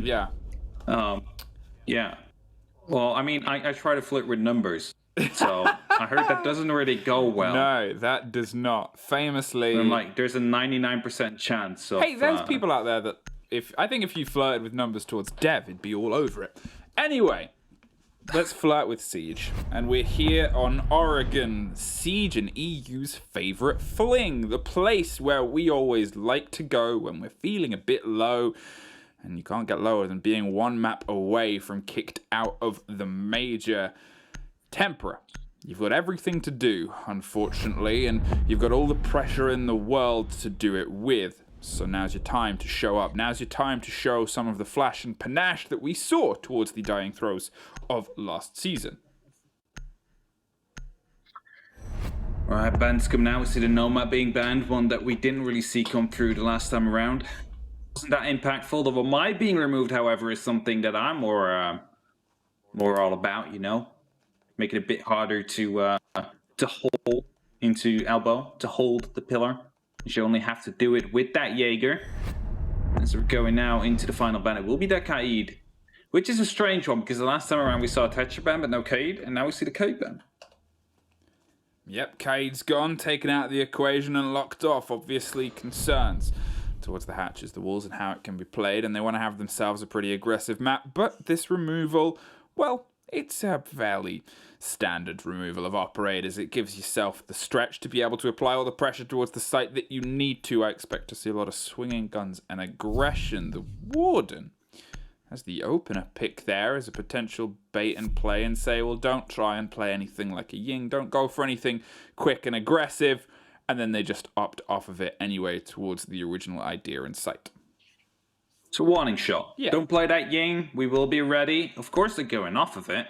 Yeah. Yeah. Well, I mean, I try to flirt with numbers. So I heard that doesn't really go well. No, that does not. Famously, I'm like, there's a 99% chance of... Hey, there's people out there that I think if you flirted with numbers towards Dev, he'd be all over it. Anyway, let's flirt with Siege. And we're here on Oregon. Siege, an EU's favorite fling. The place where we always like to go when we're feeling a bit low. And you can't get lower than being one map away from kicked out of the major. Tempra, you've got everything to do, unfortunately, and you've got all the pressure in the world to do it with. So now's your time to show up. Now's your time to show some of the flash and panache that we saw towards the dying throes of last season. Alright, bans come now. We see the Nomad being banned, one that we didn't really see come through the last time around. Wasn't that impactful. The Vomai being removed, however, is something that I'm more all about, you know? Make it a bit harder to hold into elbow, to hold the pillar. You only have to do it with that Jaeger. As we're going now into the final ban, it will be that Kaid, which is a strange one because the last time around we saw a Thatcher ban but no Kaid, and now we see the Kaid ban. Yep, Kaid's gone, taken out of the equation and locked off. Obviously concerns towards the hatches, the walls, and how it can be played, and they want to have themselves a pretty aggressive map, but this removal, well, it's a fairly standard removal of operators. It gives yourself the stretch to be able to apply all the pressure towards the site that you need to. I expect to see a lot of swinging guns and aggression. The Warden has the opener pick there as a potential bait and play and say, well, don't try and play anything like a Ying. Don't go for anything quick and aggressive. And then they just opt off of it anyway towards the original idea in sight. It's a warning shot. Yeah. Don't play that Ying. We will be ready. Of course they're going off of it.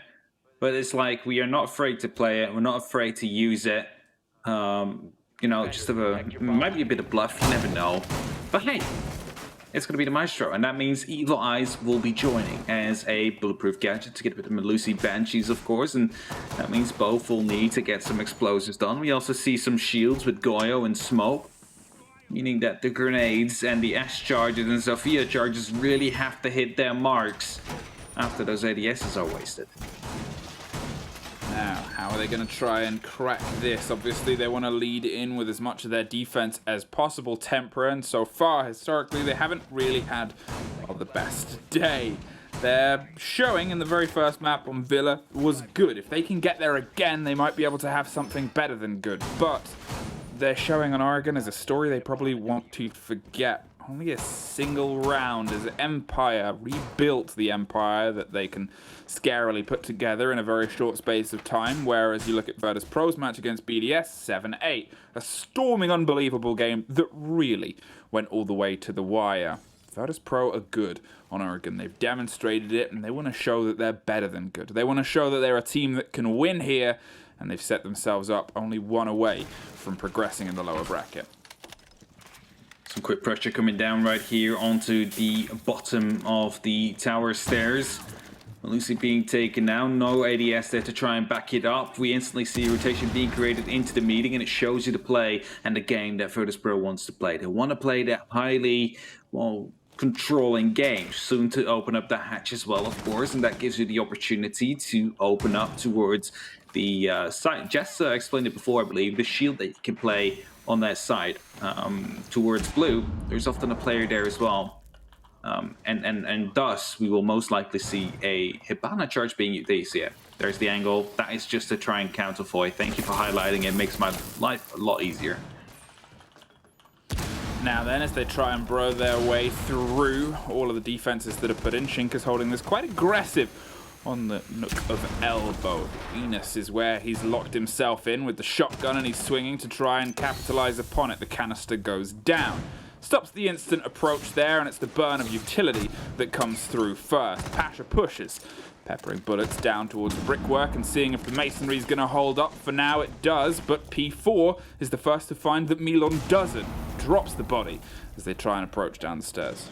But it's like we are not afraid to play it. We're not afraid to use it. You know, just might be a bit of bluff. You never know. But hey, it's going to be the Maestro. And that means Evil Eyes will be joining as a bulletproof gadget to get a bit of Melusi Banshees, of course. And that means both will need to get some explosives done. We also see some shields with Goyo and Smoke. Meaning that the grenades and the S charges and Zofia charges really have to hit their marks after those ADSs are wasted. Now, how are they going to try and crack this? Obviously, they want to lead in with as much of their defense as possible. Tempra, and so far, historically, they haven't really had the best day. Their showing in the very first map on Villa was good. If they can get there again, they might be able to have something better than good. But their showing on Oregon is a story they probably want to forget. Only a single round as Empire rebuilt the Empire that they can scarily put together in a very short space of time, whereas you look at Virtus.pro's match against BDS, 7-8. A storming, unbelievable game that really went all the way to the wire. Virtus.pro are good on Oregon. They've demonstrated it, and they want to show that they're better than good. They want to show that they're a team that can win here, and they've set themselves up only one away from progressing in the lower bracket. Some quick pressure coming down right here onto the bottom of the tower stairs. Lucy being taken now, no ADS there to try and back it up. We instantly see rotation being created into the meeting, and it shows you the play and the game that Virtus.pro wants to play. They want to play that highly, well, controlling game. Soon to open up the hatch as well, of course, and that gives you the opportunity to open up towards the side. Jess explained it before, I believe, the shield that you can play on that side towards blue. There's often a player there as well. And thus, we will most likely see a Hibana charge being used. There you see it. There's the angle. That is just to try and counter Foy. Thank you for highlighting it. Makes my life a lot easier. Now then, as they try and bro their way through all of the defenses that are put in, Shinka's holding this quite aggressive on the nook of elbow. Venus is where he's locked himself in with the shotgun, and he's swinging to try and capitalize upon it. The canister goes down. Stops the instant approach there, and it's the burn of utility that comes through first. Pasha pushes, peppering bullets down towards the brickwork and seeing if the masonry is going to hold up. For now it does, but P4 is the first to find that Milon doesn't. Drops the body as they try and approach down the stairs.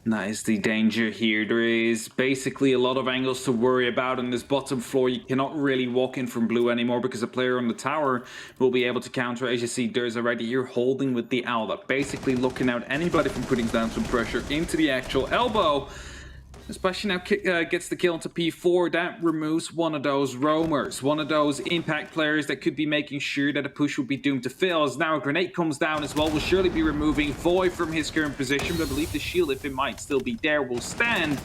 That is the danger here. There is basically a lot of angles to worry about on this bottom floor. You cannot really walk in from blue anymore because a player on the tower will be able to counter. As you see, there's already here holding with the Owlet, basically looking out anybody from putting down some pressure into the actual elbow. Especially now gets the kill into P4. That removes one of those roamers, one of those impact players that could be making sure that a push would be doomed to fail. As now a grenade comes down as well, will surely be removing Void from his current position, but I believe the shield, if it might still be there, will stand.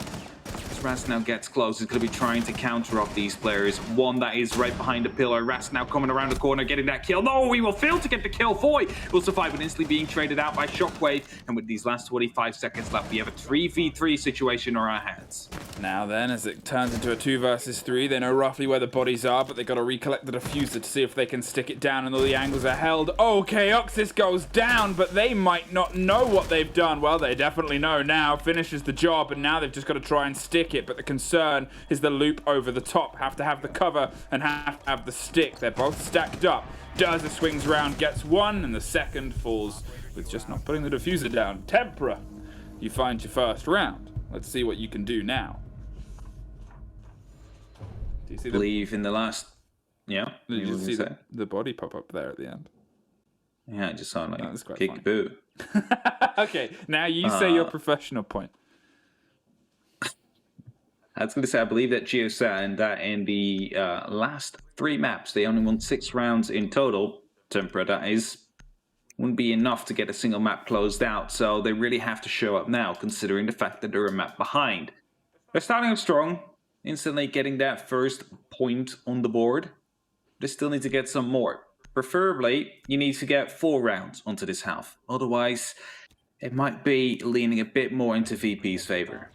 As Ras now gets close, he's going to be trying to counter off these players. One that is right behind the pillar. Ras now coming around the corner, getting that kill. No, he will fail to get the kill. Void will survive, but instantly being traded out by Shockwave. And with these last 25 seconds left, we have a 3v3 situation on our hands. Now then, as it turns into a 2 versus 3, they know roughly where the bodies are, but they've got to recollect the diffuser to see if they can stick it down and all the angles are held. Oh, Chaoxis goes down, but they might not know what they've done. Well, they definitely know now. Finishes the job, and now they've just got to try and stick it. But the concern is the loop over the top. Have to have the cover and have to have the stick. They're both stacked up. Durza swings around, gets one, and the second falls with just not putting the diffuser down. Tempra, you find your first round. Let's see what you can do now. Do you see believe in the last... Yeah. Did you see the body pop up there at the end? Yeah, I just saw like kick boo. Okay, now you say your professional point. I was going to say, I believe that Geosa and that in the last 3 maps, they only won 6 rounds in total. Tempra, that is, wouldn't be enough to get a single map closed out. So they really have to show up now, considering the fact that they're a map behind. They're starting off strong, instantly getting that first point on the board. They still need to get some more. Preferably, you need to get 4 rounds onto this half. Otherwise, it might be leaning a bit more into VP's favor.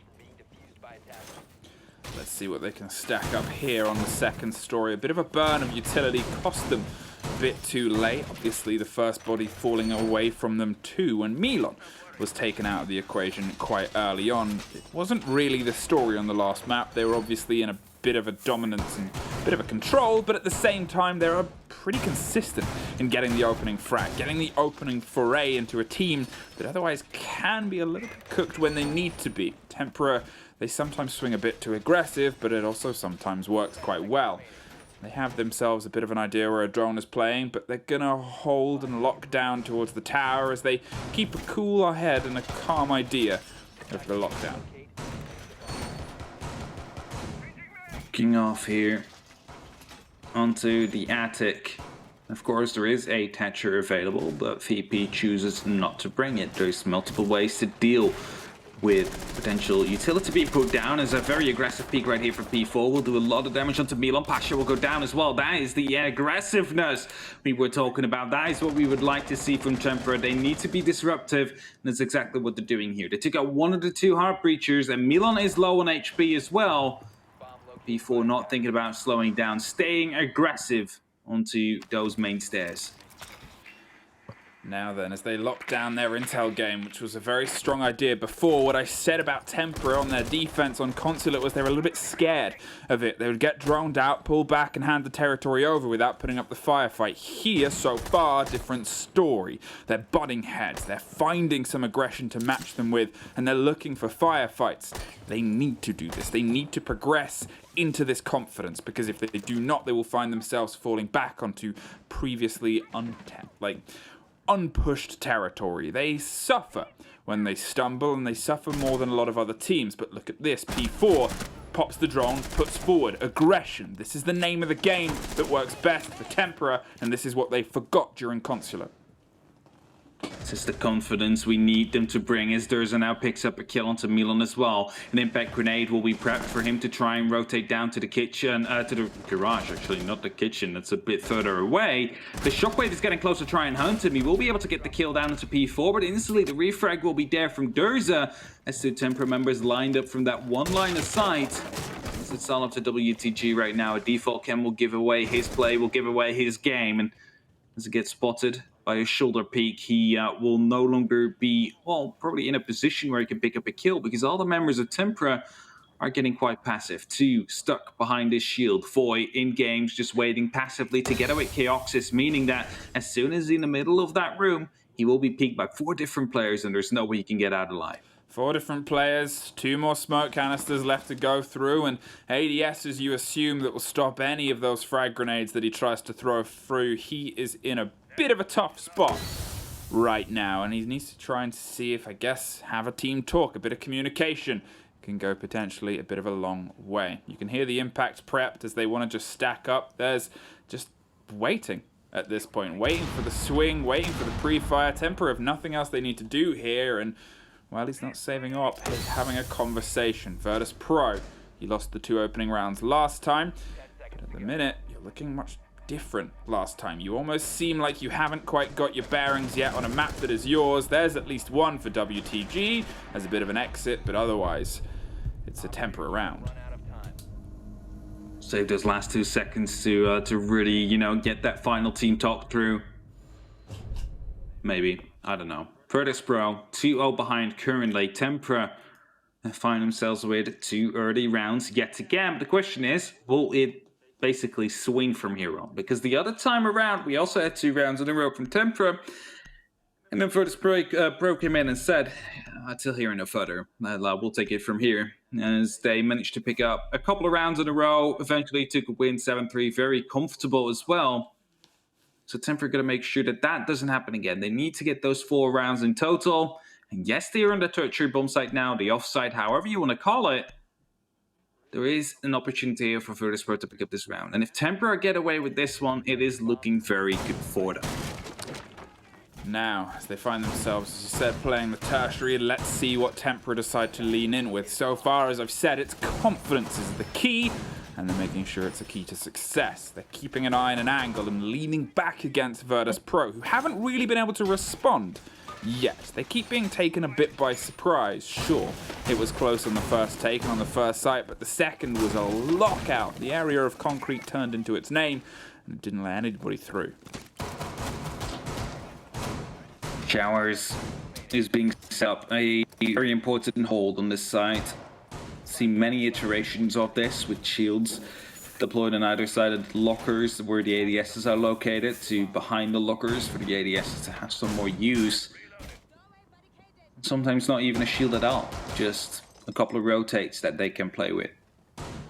Let's see what they can stack up here on the second story. A bit of a burn of utility cost them a bit too late. Obviously, the first body falling away from them too when Milan was taken out of the equation quite early on. It wasn't really the story on the last map. They were obviously in a bit of a dominance and a bit of a control, but at the same time, they're pretty consistent in getting the opening frag, getting the opening foray into a team that otherwise can be a little bit cooked when they need to be. Tempra, they sometimes swing a bit too aggressive, but it also sometimes works quite well. They have themselves a bit of an idea where a drone is playing, but they're going to hold and lock down towards the tower as they keep a cool head and a calm idea of the lockdown. Kicking off here onto the attic. Of course, there is a Thatcher available, but VP chooses not to bring it. There's multiple ways to deal with potential utility being put down. As a very aggressive peek right here for P4 will do a lot of damage onto Milan. Pasha will go down as well. That is the aggressiveness we were talking about. That is what we would like to see from Tempra. They need to be disruptive, and that's exactly what they're doing here. They took out one of the 2 heart breachers, and Milan is low on HP as well. P4 not thinking about slowing down, staying aggressive onto those main stairs. Now then, as they lock down their intel game, which was a very strong idea before, what I said about Tempra on their defense on Consulate was they were a little bit scared of it. They would get droned out, pull back, and hand the territory over without putting up the firefight. Here, so far, different story. They're butting heads, they're finding some aggression to match them with, and they're looking for firefights. They need to do this. They need to progress into this confidence, because if they do not, they will find themselves falling back onto previously unpushed territory. They suffer when they stumble, and they suffer more than a lot of other teams. But look at this. P4 pops the drone, puts forward aggression. This is the name of the game that works best for Tempra, and this is what they forgot during Consulate. This is the confidence we need them to bring, as Durza now picks up a kill onto Milan as well. An impact grenade will be prepped for him to try and rotate down to the kitchen, to the garage actually, not the kitchen, that's a bit further away. The Shockwave is getting close to try and hunt him. He will be able to get the kill down into P4, but instantly the refrag will be there from Durza, as 2 Tempra members lined up from that one line of sight. It's all up to WTG right now. A default chem will give away his play, will give away his game, and as it gets spotted by a shoulder peek, he will no longer be, well, probably in a position where he can pick up a kill, because all the members of Tempra are getting quite passive. 2 stuck behind this shield. Foy in games just waiting passively to get away Chaoxis, meaning that as soon as he's in the middle of that room, he will be peeked by 4 different players, and there's no way he can get out alive. 4 different players, 2 more smoke canisters left to go through, and ADS, as you assume, that will stop any of those frag grenades that he tries to throw through. He is in a bit of a tough spot right now, and he needs to try and see if, I guess, have a team talk, a bit of communication can go potentially a bit of a long way. You can hear the impact prepped as they want to just stack up. There's just waiting at this point, waiting for the swing, waiting for the pre-fire. Tempra have nothing else they need to do here, and while he's not saving up, he's having a conversation. Virtus.pro, he lost the 2 opening rounds last time, but at the minute, you're looking much different last time. You almost seem like you haven't quite got your bearings yet on a map that is yours. There's at least one for WTG as a bit of an exit, but otherwise, it's a Tempra round. Save those last 2 seconds to really, you know, get that final team talk through. Maybe, I don't know. Virtus.pro 2-0 behind currently. Tempra find themselves with 2 early rounds yet again. But the question is, will it basically swing from here on? Because the other time around, we also had 2 rounds in a row from Tempra. And then Virtus.pro came in and said, until here and no further, we'll take it from here. As they managed to pick up a couple of rounds in a row, eventually took a win 7-3, very comfortable as well. So Tempra going to make sure that that doesn't happen again. They need to get those 4 rounds in total. And yes, they are on the tertiary bomb site now, the offside, however you want to call it. There is an opportunity here for Virtus.pro to pick up this round. And if Tempra get away with this one, it is looking very good for them. Now, as they find themselves, as you said, playing the tertiary, let's see what Tempra decide to lean in with. So far, as I've said, it's confidence is the key, and they're making sure it's a key to success. They're keeping an eye on an angle and leaning back against Virtus.pro, who haven't really been able to respond yet. They keep being taken a bit by surprise. Sure, it was close on the first take and on the first sight, but the second was a lockout. The area of concrete turned into its name, and it didn't let anybody through. Showers is being set up a very important hold on this side. See many iterations of this with shields deployed on either side of the lockers where the ADSs are located to behind the lockers for the ADSs to have some more use. Sometimes not even a shield at all, just a couple of rotates that they can play with.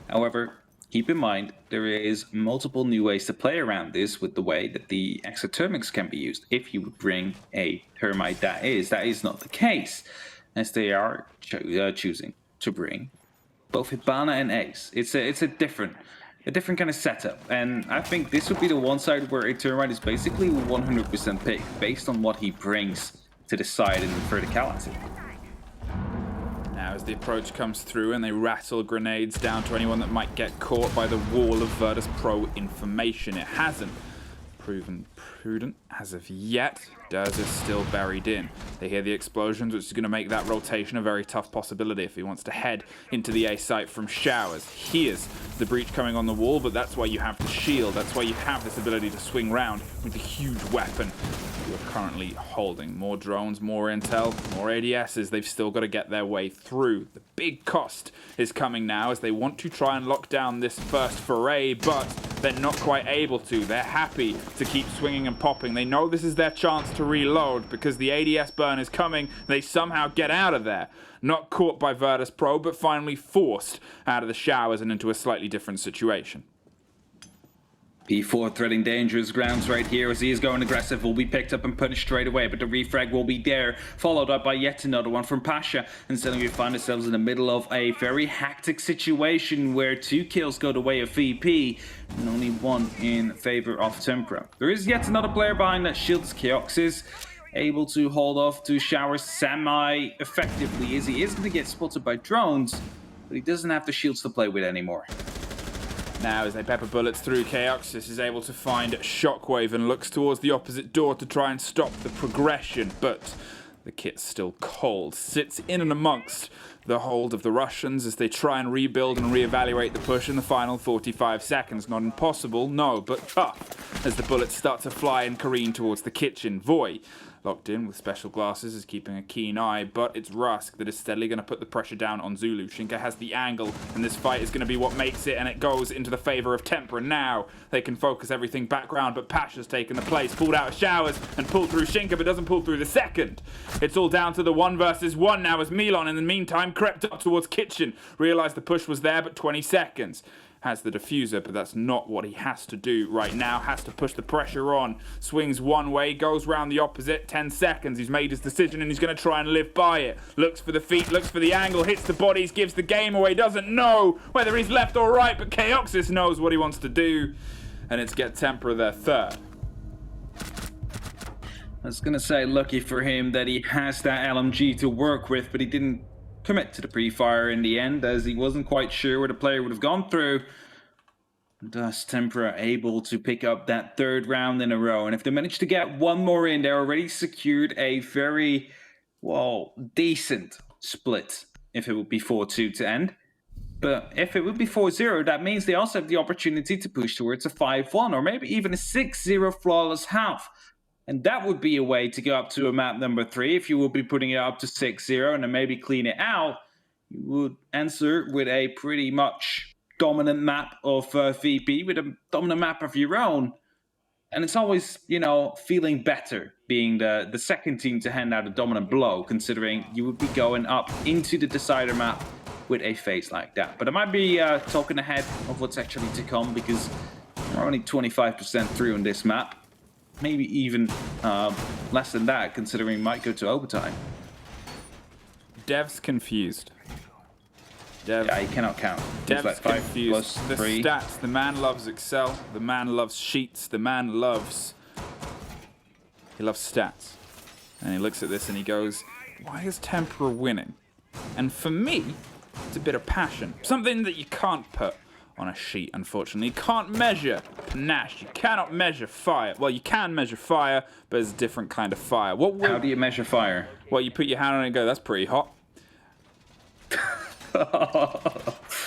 However, keep in mind, there is multiple new ways to play around this with the way that the exothermics can be used. If you would bring a thermite, that is not the case, as they are choosing to bring both Hibana and Ace. It's a different kind of setup, and I think this would be the one side where a thermite is basically 100% pick based on what he brings to the side in the verticality. Now as the approach comes through and they rattle grenades down to anyone that might get caught by the wall of Virtus.pro information. It hasn't proven prudent as of yet. Durs is still buried in. They hear the explosions, which is going to make that rotation a very tough possibility if he wants to head into the A site from showers. Here's the breach coming on the wall, but that's why you have the shield. That's why you have this ability to swing round with the huge weapon you're currently holding. More drones, more intel, more ADSs. They've still got to get their way through. The big cost is coming now as they want to try and lock down this first foray, but they're not quite able to. They're happy to keep swinging and popping. They know this is their chance to reload because the ADS burn is coming. They somehow get out of there. Not caught by Virtus.pro, but finally forced out of the showers and into a slightly different situation. P4 threading dangerous grounds right here as he is going aggressive, will be picked up and punished straight away, but the refrag will be there, followed up by yet another one from Pasha, and suddenly we find ourselves in the middle of a very hectic situation where 2 kills go the way of VP and only 1 in favor of Tempra. There is yet another player behind that shields. Keox is able to hold off to showers semi-effectively as he is going to get spotted by drones, but he doesn't have the shields to play with anymore. Now, as they pepper bullets through, Chaoxis is able to find Shockwave and looks towards the opposite door to try and stop the progression, but the kit's still cold. Sits in and amongst the hold of the Russians as they try and rebuild and reevaluate the push in the final 45 seconds. Not impossible, no, but tough, as the bullets start to fly and careen towards the kitchen. Voy locked in with special glasses, is keeping a keen eye, but it's Rusk that is steadily going to put the pressure down on Zulu. Shinka has the angle, and this fight is going to be what makes it, and it goes into the favor of Tempra. Now they can focus everything background, but Pasha's taken the place, pulled out of showers, and pulled through Shinka, but doesn't pull through the second. It's all down to the 1 versus 1 now as Milan, in the meantime, crept up towards Kitchen. Realized the push was there, but 20 seconds. Has the diffuser, but that's not what he has to do right now. Has to push the pressure on. Swings one way, goes round the opposite. 10 seconds. He's made his decision and he's going to try and live by it. Looks for the feet, looks for the angle, hits the bodies, gives the game away. Doesn't know whether he's left or right, but Chaoxis knows what he wants to do. And it's get Tempra their third. I was going to say, lucky for him that he has that LMG to work with, but he didn't commit to the pre-fire in the end, as he wasn't quite sure where the player would have gone through. Thus, Tempra able to pick up that 3rd round in a row. And if they manage to get one more in, they already secured a very, well, decent split if it would be 4-2 to end. But if it would be 4-0, that means they also have the opportunity to push towards a 5-1 or maybe even a 6-0 flawless half. And that would be a way to go up to a map number 3. If you would be putting it up to 6-0 and then maybe clean it out, you would answer with a pretty much dominant map of VP, with a dominant map of your own. And it's always, you know, feeling better being the second team to hand out a dominant blow, considering you would be going up into the decider map with a phase like that. But I might be talking ahead of what's actually to come, because we're only 25% through on this map. Maybe even less than that, considering we might go to overtime. Dev's confused. Yeah, he cannot count. Dev's like 5 confused. plus the 3. stats. The man loves Excel. The man loves sheets. The man loves... He loves stats. And he looks at this and he goes, why is Tempra winning? And for me, it's a bit of passion. Something that you can't put on a sheet, unfortunately. You can't measure panache. You cannot measure fire. Well, you can measure fire, but it's a different kind of fire. How do you measure fire? Well, you put your hand on it and go, that's pretty hot.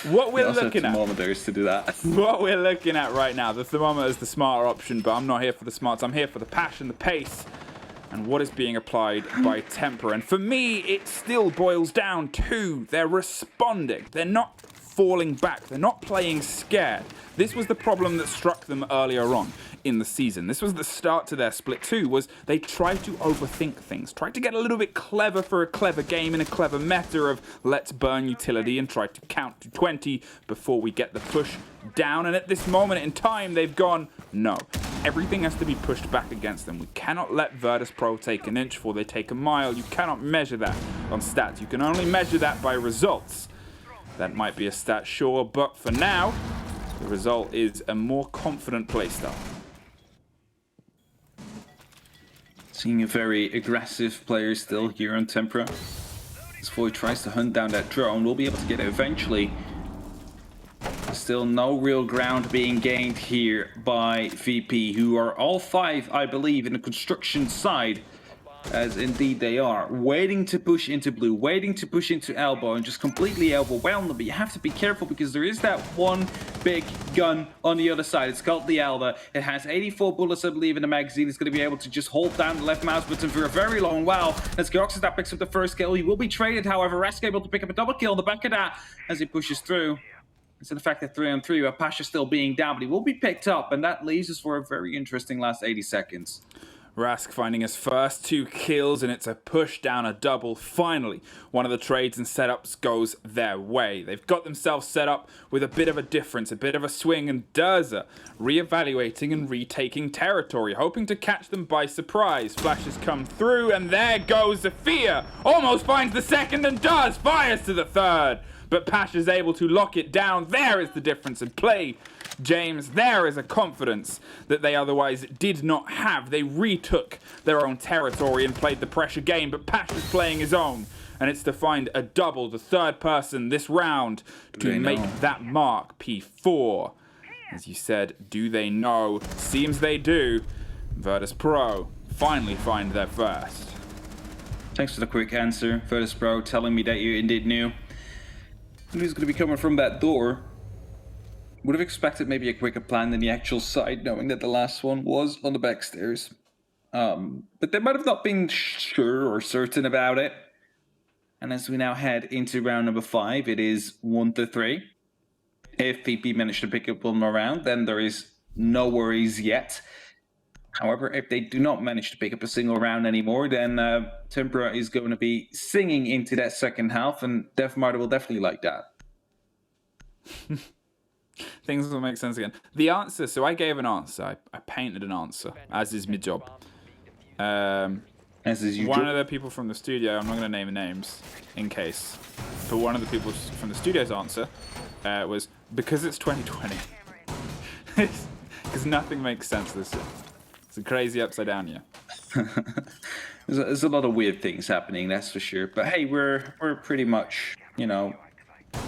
What we're looking at. Thermometers to do that. What we're looking at right now, the thermometer is the smarter option, but I'm not here for the smarts. I'm here for the passion, the pace, and what is being applied by Tempra. And for me, it still boils down to they're responding. They're not falling back. They're not playing scared. This was the problem that struck them earlier on in the season. This was the start to their split 2, was they tried to overthink things, tried to get a little bit clever for a clever game in a clever meta of let's burn utility and try to count to 20 before we get the push down. And at this moment in time, they've gone, no. Everything has to be pushed back against them. We cannot let Virtus.pro take an inch before they take a mile. You cannot measure that on stats. You can only measure that by results. That might be a stat, sure, but for now, the result is a more confident playstyle. Seeing a very aggressive player still here on Tempra. As Void tries to hunt down that drone, we'll be able to get it eventually. Still no real ground being gained here by VP, who are all 5, I believe, in the construction side. As indeed they are, waiting to push into blue, waiting to push into elbow, and just completely overwhelmed them. But you have to be careful, because there is that one big gun on the other side. It's called the Elder. It has 84 bullets, I believe, in the magazine. It's going to be able to just hold down the left mouse button for a very long while. As Chaoxis that picks up the first kill, he will be traded. However, Rask able to pick up a double kill on the back of that as he pushes through. So the fact that 3-on-3 with Pasha still being down, but he will be picked up, and that leaves us for a very interesting last 80 seconds. Rask finding his first 2 kills, and it's a push down a double. Finally, one of the trades and setups goes their way. They've got themselves set up with a bit of a difference, a bit of a swing, and Durza re-evaluating and retaking territory, hoping to catch them by surprise. Flashes come through, and there goes Zafir. Almost finds the second and does, fires to the third. But Pasha's able to lock it down. There is the difference in play. James, there is a confidence that they otherwise did not have. They retook their own territory and played the pressure game, but Pasha's playing his own. And it's to find a double, the third person this round, to make that mark P4. As you said, do they know? Seems they do. Virtus.pro finally find their first. Thanks for the quick answer, Virtus.pro, telling me that you indeed knew. And who's going to be coming from that door? Would have expected maybe a quicker plan than the actual side, knowing that the last one was on the back stairs. But they might have not been sure or certain about it. And as we now head into round number 5, it is 1-3. If VP managed to pick up one more round, then there is no worries yet. However, if they do not manage to pick up a single round anymore, then Tempra is going to be singing into that second half, and Def Marta will definitely like that. Things will make sense again. The answer, so I gave an answer. I painted an answer, as is my job. As is usual. One of the people from the studio, I'm not going to name names in case, but one of the people from the studio's answer was, because it's 2020. Because nothing makes sense this year. It's a crazy upside down year. There's a lot of weird things happening, that's for sure. But hey, we're pretty much,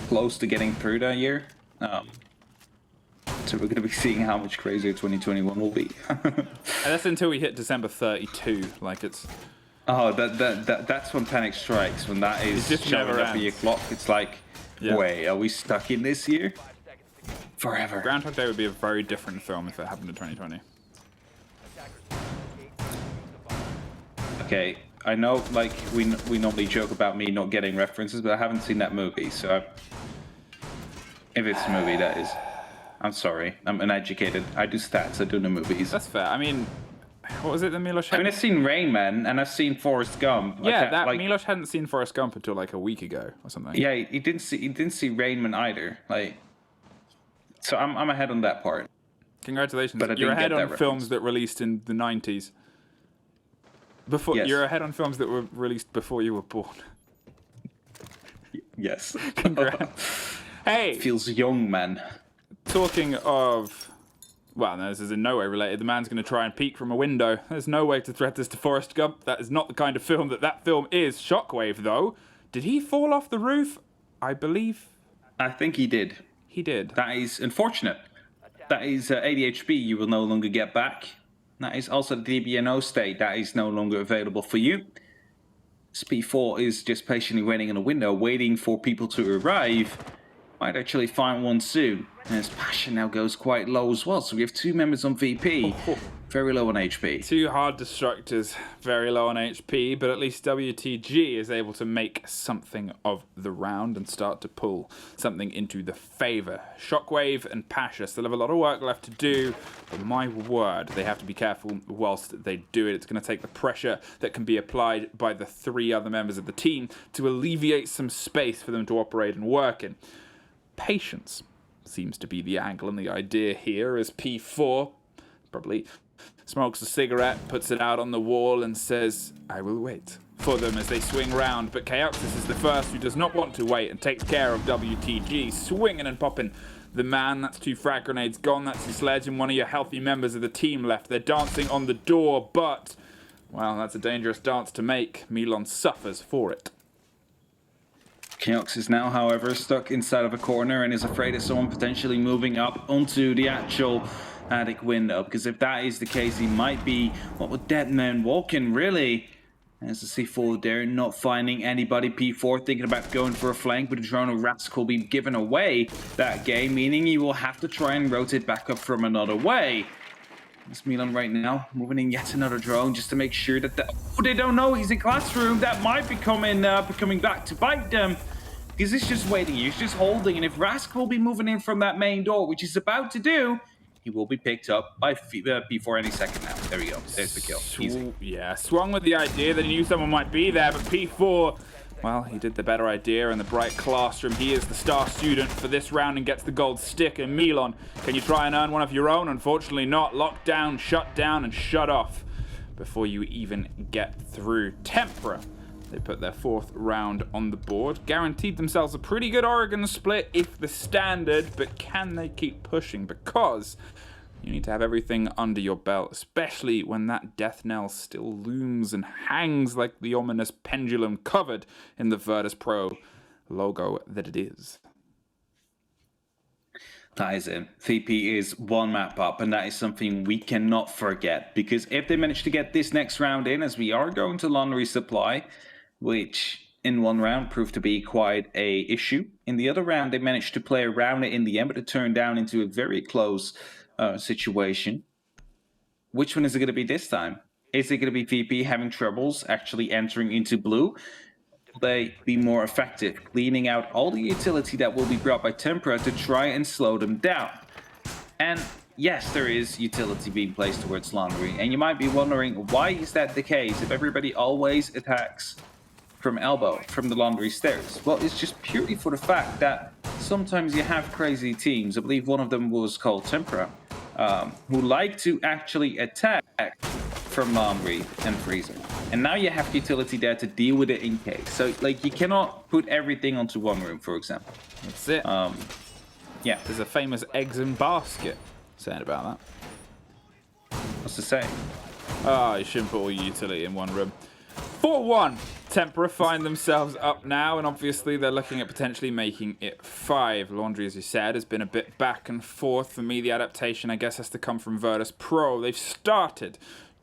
close to getting through that year. So we're going to be seeing how much crazier 2021 will be. And that's until we hit December 32. Like it's. Oh, that's when panic strikes. When that is just showing never up on your clock, it's like, Yeah. wait, are we stuck in this year? Forever. Groundhog Day would be a very different film if it happened in 2020. Okay, I know, like, we normally joke about me not getting references, but I haven't seen that movie, so if it's a movie, that is. I'm sorry, I'm uneducated. I do stats, I do the movies. That's fair. I mean, what was it that Milos I mean, had? I've seen Rain Man, and I've seen Forrest Gump. Yeah, that like, Milos hadn't seen Forrest Gump until like a week ago or something. Yeah, he didn't see Rain Man either. Like, so I'm ahead on that part. Congratulations. But I You're didn't ahead get on that films reference. that released in the 90s. Yes. You're ahead on films that were released before you were born. Yes. Congrats. Hey, Feels young, man. talking of... Well, no, this is in no way related. The man's going to try and peek from a window. There's no way to thread this to Forrest Gump. That is not the kind of film that film is. Shockwave, though. Did he fall off the roof? I believe I think he did. he did. That is unfortunate. That is ADHD you will no longer get back. That is also the DBNO state that is no longer available for you. P4 is just patiently waiting in a window, waiting for people to arrive. Might actually find one soon. And his passion now goes quite low as well. So we have 2 members on VP, very low on HP. 2 hard destructors, very low on HP, but at least WTG is able to make something of the round and start to pull something into the favor. Shockwave and Pasha still have a lot of work left to do, but my word, they have to be careful whilst they do it. It's going to take the pressure that can be applied by the 3 other members of the team to alleviate some space for them to operate and work in. Patience seems to be the angle and the idea here as P4 probably smokes a cigarette, puts it out on the wall and says, I will wait for them as they swing round. But Chaoxis is the first who does not want to wait and takes care of WTG, swinging and popping the man. That's 2 frag grenades gone, that's your sledge, and one of your healthy members of the team left. They're dancing on the door, but, well, that's a dangerous dance to make. Milan suffers for it. Keox is now, however, stuck inside of a corner and is afraid of someone potentially moving up onto the actual attic window. Because if that is the case, he might be, what would dead man walking, really? As the C4 there, not finding anybody. P4 thinking about going for a flank, but the drone of Rask will be given away that game, meaning he will have to try and rotate back up from another way. It's Milan right now, moving in yet another drone just to make sure that they don't know he's in classroom. That might be coming back to bite them. Because he's just waiting, he's just holding, and if Rask will be moving in from that main door, which he's about to do, he will be picked up by P4 any second now. There we go, there's the kill. Easy. Yeah, swung with the idea that he knew someone might be there, but P4, well, he did the better idea in the bright classroom. He is the star student for this round and gets the gold stick. And Milan, can you try and earn one of your own? Unfortunately not. Locked down, shut down, and shut off before you even get through. Tempra, they put their 4th round on the board. Guaranteed themselves a pretty good Oregon split if the standard, but can they keep pushing? Because you need to have everything under your belt, especially when that death knell still looms and hangs like the ominous pendulum covered in the Virtus.pro logo that it is. That is it. VP is 1 map up, and that is something we cannot forget. Because if they manage to get this next round in, as we are going to laundry supply, which in 1 round proved to be quite a issue. In the other round, they managed to play around it in the end, but it turned down into a very close situation. Which one is it going to be this time? Is it going to be VP having troubles actually entering into blue? Will they be more effective, cleaning out all the utility that will be brought by Tempra to try and slow them down? And yes, there is utility being placed towards Laundry, and you might be wondering, why is that the case if everybody always attacks from elbow, from the Laundry stairs? Well, it's just purely for the fact that sometimes you have crazy teams. I believe one of them was called Tempra, who like to actually attack from Laundry and Freezer. And now you have utility there to deal with it in case. So, like, you cannot put everything onto one room, for example. That's it. Yeah. There's a famous eggs in basket saying about that. What's to say? Oh, you shouldn't put all your utility in one room. 4-1. Tempra find themselves up now, and obviously they're looking at potentially making it 5. Laundry, as you said, has been a bit back and forth. For me, the adaptation, I guess, has to come from Virtus.pro. They've started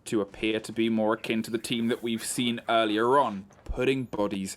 to appear to be more akin to the team that we've seen earlier on, putting bodies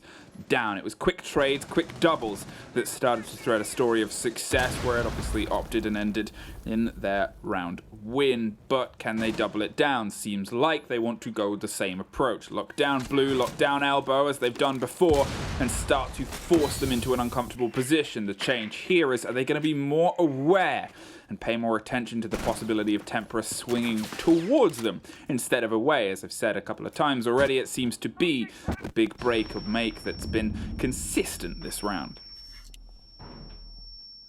down. It was quick trades, quick doubles that started to thread a story of success, where it obviously opted and ended in their round win. But can they double it down? Seems like they want to go with the same approach. Lock down blue, lock down elbow, as they've done before, and start to force them into an uncomfortable position. The change here is, are they going to be more aware and pay more attention to the possibility of Tempra swinging towards them instead of away? As I've said a couple of times already, it seems to be the big break or make that's been consistent this round.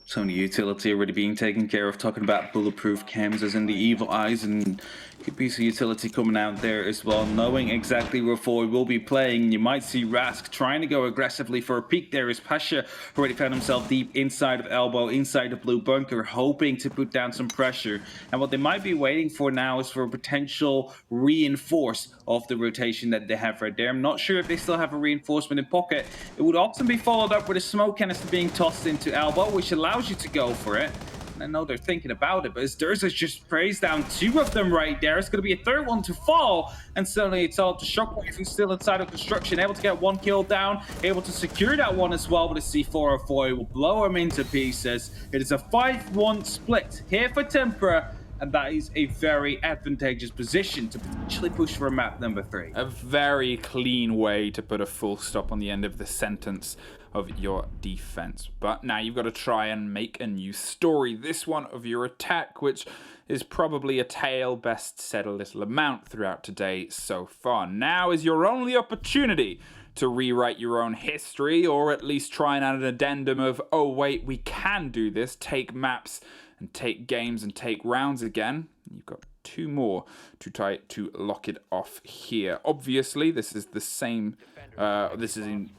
So many utility already being taken care of, talking about bulletproof cams as in the evil eyes, and a piece of utility coming out there as well, knowing exactly where Foy will be playing. You might see Rask trying to go aggressively for a peek there, as Pasha already found himself deep inside of elbow, inside the blue bunker, hoping to put down some pressure. And what they might be waiting for now is for a potential reinforce of the rotation that they have right there. I'm not sure if they still have a reinforcement in pocket. It would often be followed up with a smoke canister being tossed into elbow, which allows you to go for it. And I know they're thinking about it, but as Durza just sprays down 2 of them right there, it's going to be a 3rd one to fall, and suddenly it's all to Shockwave, who's still inside of construction, able to get 1 kill down, able to secure that one as well, but a C404 will blow him into pieces. It is a 5-1 split here for Tempra, and that is a very advantageous position to potentially push for a map number 3. A very clean way to put a full stop on the end of the sentence of your defense. But now you've got to try and make a new story. This one of your attack, which is probably a tale best said a little amount throughout today so far. Now is your only opportunity to rewrite your own history, or at least try and add an addendum of, oh wait, we can do this, take maps and take games and take rounds again. You've got 2 more to try to lock it off here. Obviously, this is the same, this is in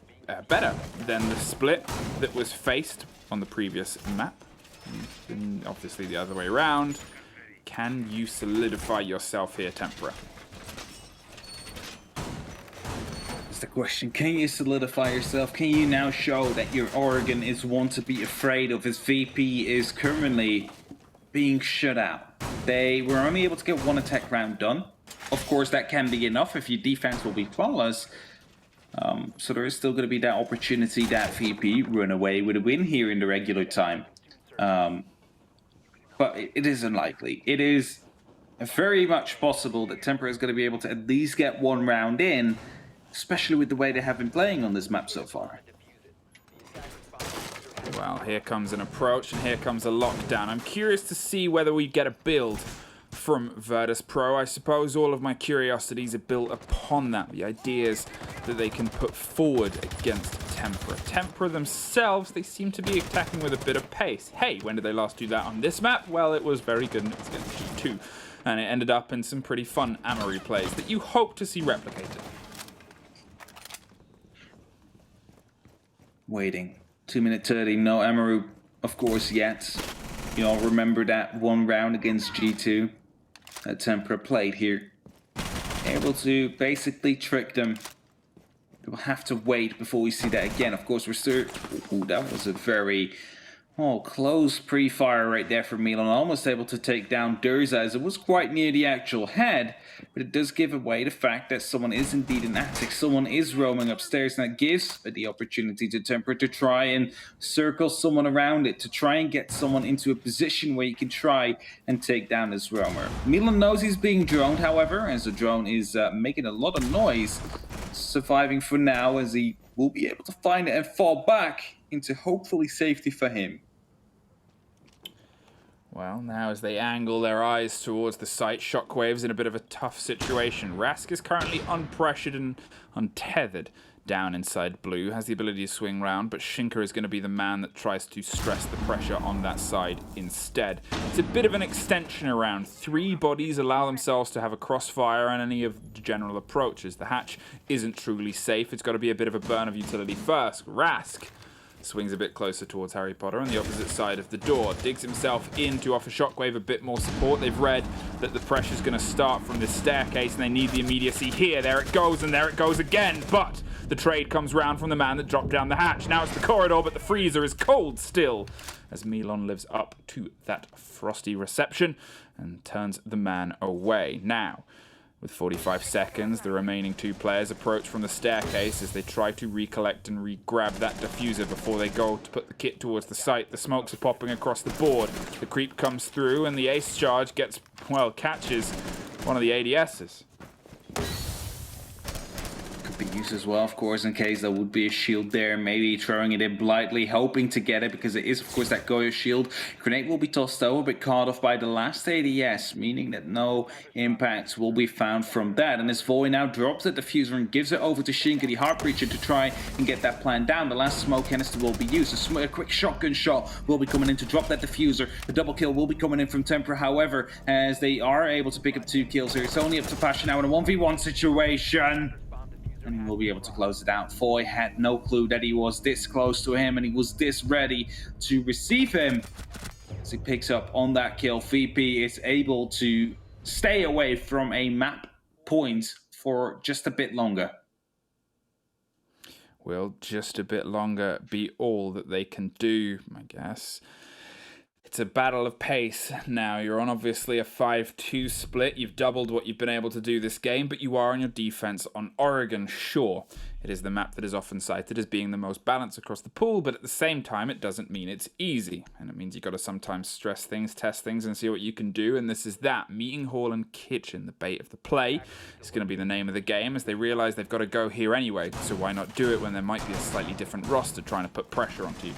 better than the split that was faced on the previous map. And obviously the other way around. Can you solidify yourself here, Tempra? That's the question. Can you solidify yourself? Can you now show that your Oregon is one to be afraid of, as VP is currently being shut out? They were only able to get 1 attack round done. Of course, that can be enough if your defense will be flawless. So there is still going to be that opportunity that VP run away with a win here in the regular time. But it is unlikely. It is very much possible that Tempra is going to be able to at least get 1 round in, especially with the way they have been playing on this map so far. Well, here comes an approach, and here comes a lockdown. I'm curious to see whether we get a build from Virtus.pro. I suppose all of my curiosities are built upon that, the ideas that they can put forward against Tempra. Tempra themselves, they seem to be attacking with a bit of pace. Hey, when did they last do that on this map? Well, it was very good, and it was against G2, and it ended up in some pretty fun Amory plays that you hope to see replicated. Waiting. 2-minute 30, no Amaru, of course, yet. You all remember that 1 round against G2 that Tempra played here. Able to basically trick them. We'll have to wait before we see that again. Of course, we're still... Ooh, that was a very Oh, close pre-fire right there for Milan. Almost able to take down Durza as it was quite near the actual head. But it does give away the fact that someone is indeed in attic. Someone is roaming upstairs, and that gives the opportunity to Tempra to try and circle someone around it, to try and get someone into a position where you can try and take down this roamer. Milan knows he's being droned, however, as the drone is making a lot of noise. Surviving for now, as he will be able to find it and fall back into hopefully safety for him. Well, now as they angle their eyes towards the site, Shockwave's in a bit of a tough situation. Rask is currently unpressured and untethered down inside blue, has the ability to swing round, but Shinka is going to be the man that tries to stress the pressure on that side instead. It's a bit of an extension around. 3 bodies allow themselves to have a crossfire on any of the general approaches. The hatch isn't truly safe. It's got to be a bit of a burn of utility first. Rask swings a bit closer towards Harry Potter on the opposite side of the door. Digs himself in to offer Shockwave a bit more support. They've read that the pressure's going to start from this staircase and they need the immediacy here. There it goes, and there it goes again. But the trade comes round from the man that dropped down the hatch. Now it's the corridor, but the freezer is cold still as Milan lives up to that frosty reception and turns the man away. Now, with 45 seconds, the remaining 2 players approach from the staircase as they try to recollect and re-grab that diffuser before they go to put the kit towards the site. The smokes are popping across the board. The creep comes through and the ace charge gets, well, catches one of the ADSs. Be used as well, of course, in case there would be a shield there. Maybe throwing it in blindly, hoping to get it, because it is, of course, that Goyo shield. Grenade will be tossed over, but caught off by the last ADS, meaning that no impacts will be found from that. And as Void now drops the diffuser and gives it over to Shinka, the Heartbreacher, to try and get that plan down. The last smoke canister will be used. A quick shotgun shot will be coming in to drop that diffuser. The double kill will be coming in from Tempra, however, as they are able to pick up 2 kills here. It's only up to Pasha now in a 1v1 situation. And we'll be able to close it out. Foy had no clue that he was this close to him and he was this ready to receive him. As he picks up on that kill, VP is able to stay away from a map point for just a bit longer. Will just a bit longer be all that they can do, I guess. It's a battle of pace now. You're on obviously a 5-2 split. You've doubled what you've been able to do this game, but you are on your defense on Oregon. Sure, it is the map that is often cited as being the most balanced across the pool, but at the same time, it doesn't mean it's easy. And it means you've got to sometimes stress things, test things, and see what you can do. And this is that. Meeting Hall and Kitchen, the bait of the play, is going to be the name of the game as they realize they've got to go here anyway. So why not do it when there might be a slightly different roster trying to put pressure onto you?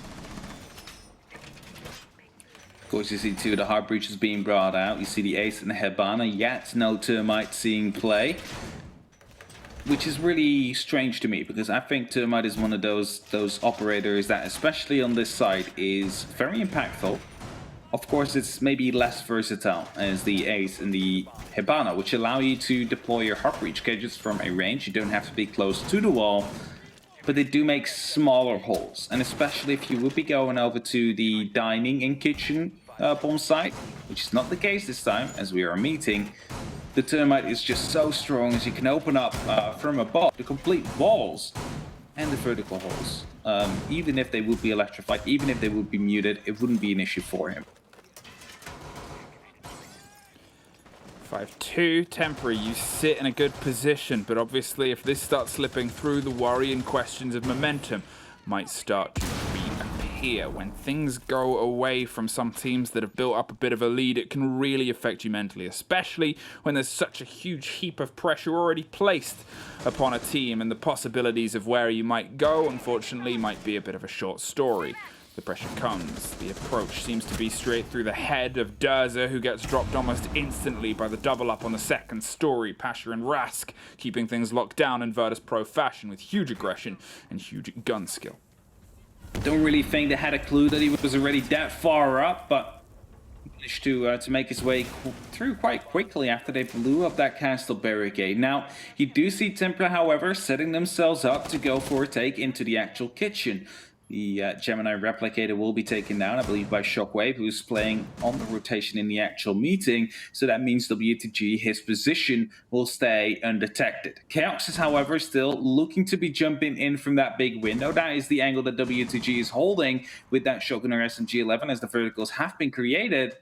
Of course, you see 2 of the Heart Breaches being brought out. You see the Ace and the Hebana, yet no Termite seeing play. Which is really strange to me, because I think Termite is one of those operators that, especially on this side, is very impactful. Of course, it's maybe less versatile as the Ace and the Hebana, which allow you to deploy your Heart Breach cages from a range. You don't have to be close to the wall. But they do make smaller holes, and especially if you would be going over to the dining and kitchen bomb site, which is not the case this time, as we are meeting, the Termite is just so strong as you can open up from above the complete walls and the vertical holes. Even if they would be electrified, even if they would be muted, it wouldn't be an issue for him. 5-2, Tempra, you sit in a good position, but obviously if this starts slipping through, the worry and questions of momentum might start to reappear. When things go away from some teams that have built up a bit of a lead, it can really affect you mentally, especially when there's such a huge heap of pressure already placed upon a team, and the possibilities of where you might go, unfortunately, might be a bit of a short story. The pressure comes. The approach seems to be straight through the head of Durza, who gets dropped almost instantly by the double up on the second story. Pasha and Rask keeping things locked down in Virtus.pro fashion with huge aggression and huge gun skill. Don't really think they had a clue that he was already that far up, but managed to make his way through quite quickly after they blew up that castle barricade. Now, you do see Tempra, however, setting themselves up to go for a take into the actual kitchen. The Gemini Replicator will be taken down, I believe, by Shockwave, who's playing on the rotation in the actual meeting. So that means WTG, his position will stay undetected. Chaos is, however, still looking to be jumping in from that big window. That is the angle that WTG is holding with that Shotgun or SMG-11 as the verticals have been created.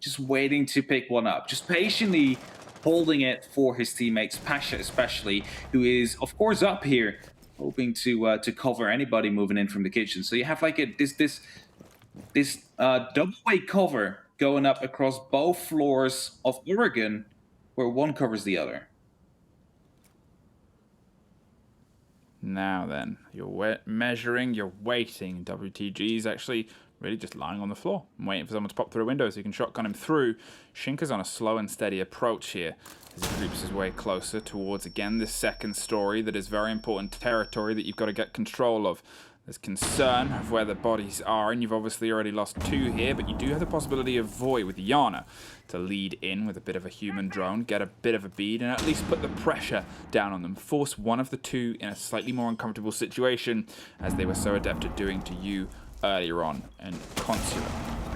Just waiting to pick one up. Just patiently holding it for his teammates, Pasha especially, who is, of course, up here, hoping to cover anybody moving in from the kitchen. So you have like this double-way cover going up across both floors of Oregon, where one covers the other. Now then, you're measuring, you're waiting. WTG's actually really just lying on the floor and waiting for someone to pop through a window so you can shotgun him through. Shinka's on a slow and steady approach here as he creeps his way closer towards, again, this second story that is very important territory that you've got to get control of. There's concern of where the bodies are, and you've obviously already lost 2 here, but you do have the possibility of Void with Yana to lead in with a bit of a human drone, get a bit of a bead, and at least put the pressure down on them. Force one of the 2 in a slightly more uncomfortable situation, as they were so adept at doing to you earlier on. And Consular.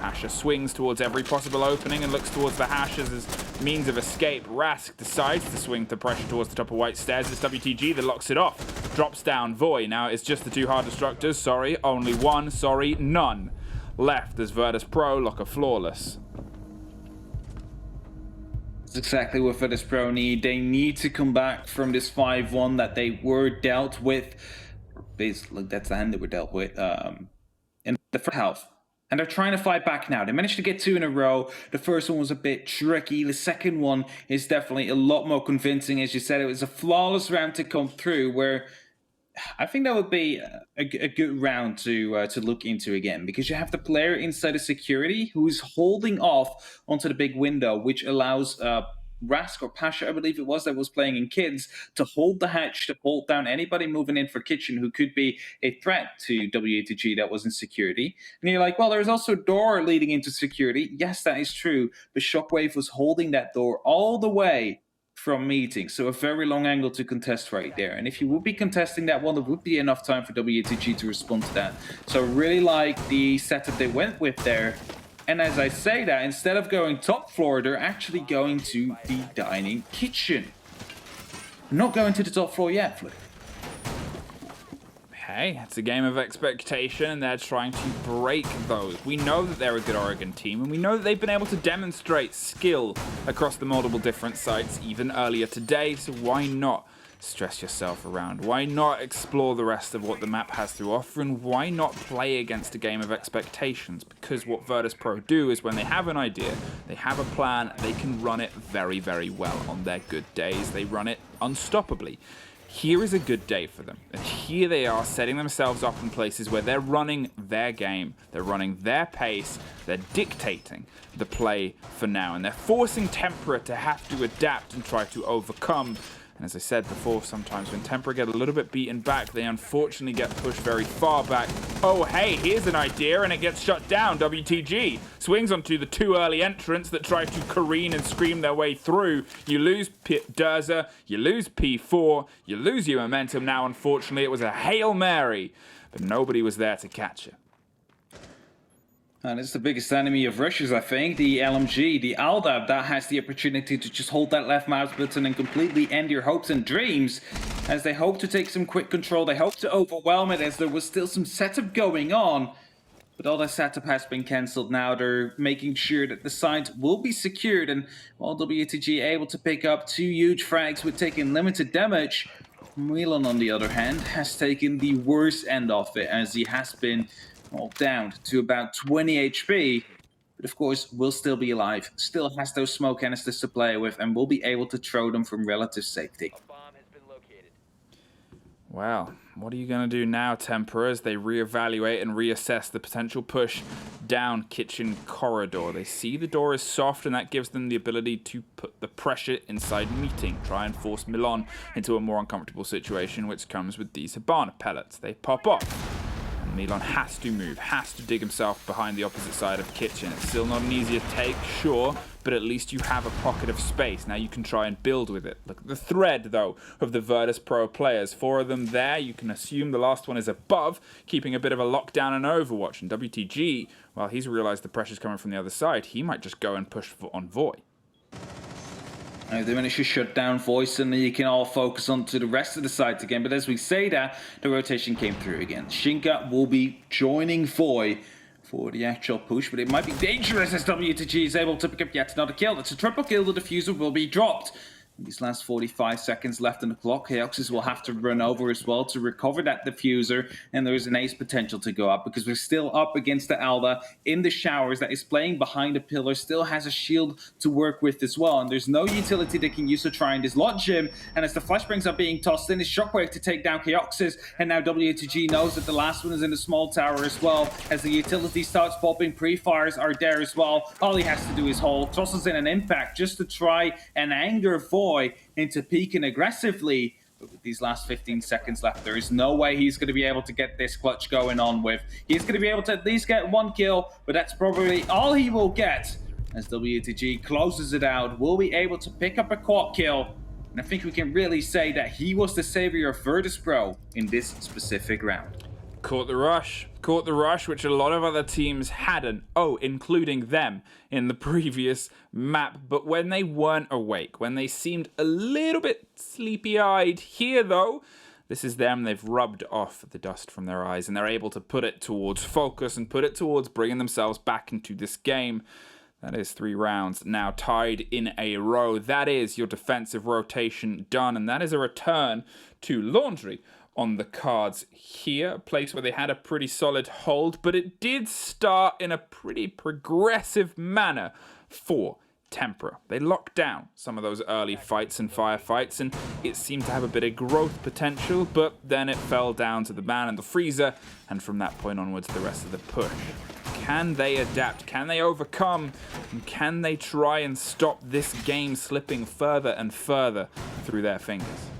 Asher swings towards every possible opening and looks towards the hashes as means of escape. Rask decides to swing the pressure towards the top of White Stairs. It's WTG that locks it off. Drops down Voy. Now it's just the 2 hard destructors. Sorry, only 1. Sorry, none. Left as Virtus.pro lock a flawless. That's exactly what Virtus.pro need. They need to come back from this 5-1 that they were dealt with. Basically, that's the hand they were dealt with in the first half. And they're trying to fight back now. They managed to get 2 in a row. The first one was a bit tricky. The second one is definitely a lot more convincing. As you said, it was a flawless round to come through, where I think that would be a good round to look into again, because you have the player inside of security who is holding off onto the big window, which allows Rask or Pasha, I believe it was, that was playing in kids, to hold the hatch, to hold down anybody moving in for kitchen who could be a threat to WATG that was in security. And you're like, well, there's also a door leading into security. Yes, that is true. But Shockwave was holding that door all the way from meeting. So a very long angle to contest right there. And if you would be contesting that one, there would be enough time for WATG to respond to that. So I really like the setup they went with there. And as I say that, instead of going top floor, they're actually going to the dining kitchen. Not going to the top floor yet, Flip. Hey, it's a game of expectation, and they're trying to break those. We know that they're a good Oregon team, and we know that they've been able to demonstrate skill across the multiple different sites even earlier today, so why not stress yourself around? Why not explore the rest of what the map has to offer, and why not play against a game of expectations? Because what Virtus.pro do is when they have an idea, they have a plan, they can run it very, very well. On their good days, they run it unstoppably. Here is a good day for them, and here they are setting themselves up in places where they're running their game, they're running their pace, they're dictating the play for now, and they're forcing Tempra to have to adapt and try to overcome. And as I said before, sometimes when Tempra get a little bit beaten back, they unfortunately get pushed very far back. Oh, hey, here's an idea, and it gets shut down. WTG swings onto the 2 early entrants that try to careen and scream their way through. You lose Durza, you lose P4, you lose your momentum. Now, unfortunately, it was a Hail Mary, but nobody was there to catch it. And it's the biggest enemy of Russia's, I think. The LMG, the Aldab, that has the opportunity to just hold that left mouse button and completely end your hopes and dreams. As they hope to take some quick control, they hope to overwhelm it, as there was still some setup going on. But all that setup has been cancelled now. They're making sure that the site will be secured. And while WTG able to pick up 2 huge frags with taking limited damage, Milan, on the other hand, has taken the worst end of it, as he has been down to about 20 HP, but of course will still be alive, still has those smoke canisters to play with, and will be able to throw them from relative safety. Well, what are you going to do now, Tempra, as they reevaluate and reassess the potential push down kitchen corridor? They see the door is soft, and that gives them the ability to put the pressure inside meeting, try and force Milan into a more uncomfortable situation, which comes with these Habana pellets. They pop off. Milan has to move, has to dig himself behind the opposite side of Kitchen. It's still not an easier take, sure, but at least you have a pocket of space. Now you can try and build with it. Look at the thread, though, of the Virtus.pro players. 4 of them there. You can assume the last one is above, keeping a bit of a lockdown and overwatch. And WTG, well, he's realized the pressure's coming from the other side. He might just go and push on Voy. They managed to shut down Voice, and you can all focus on to the rest of the sides again. But as we say that, the rotation came through again. Shinka will be joining Voy for the actual push, but it might be dangerous as WTG is able to pick up yet another kill. It's a triple kill. The diffuser will be dropped. These last 45 seconds left on the clock. Chaoxes will have to run over as well to recover that diffuser, and there is an ace potential to go up because we're still up against the Alda in the showers that is playing behind a pillar, still has a shield to work with as well, and there's no utility they can use to try and dislodge him. And as the flashbangs are being tossed in, it's Shockwave to take down Chaoxes, and now WTG knows that the last one is in the small tower as well. As the utility starts popping, pre-fires are there as well. All he has to do is hold, tosses in an impact just to try and anger Voy into peeking aggressively. But with these last 15 seconds left, there is no way he's going to be able to get this clutch going on with. He's going to be able to at least get 1 kill, but that's probably all he will get. As WTG closes it out, will be able to pick up a quad kill. And I think we can really say that he was the savior of Virtus.pro in this specific round. Caught the rush, which a lot of other teams hadn't. Oh, including them in the previous map. But when they weren't awake, when they seemed a little bit sleepy-eyed here, though, this is them. They've rubbed off the dust from their eyes, and they're able to put it towards focus and put it towards bringing themselves back into this game. That is 3 rounds now tied in a row. That is your defensive rotation done, and that is a return to Laundry on the cards here, a place where they had a pretty solid hold, but it did start in a pretty progressive manner for Tempra. They locked down some of those early fights and firefights, and it seemed to have a bit of growth potential, but then it fell down to the man and the freezer, and from that point onwards, the rest of the push. Can they adapt? Can they overcome? And can they try and stop this game slipping further and further through their fingers?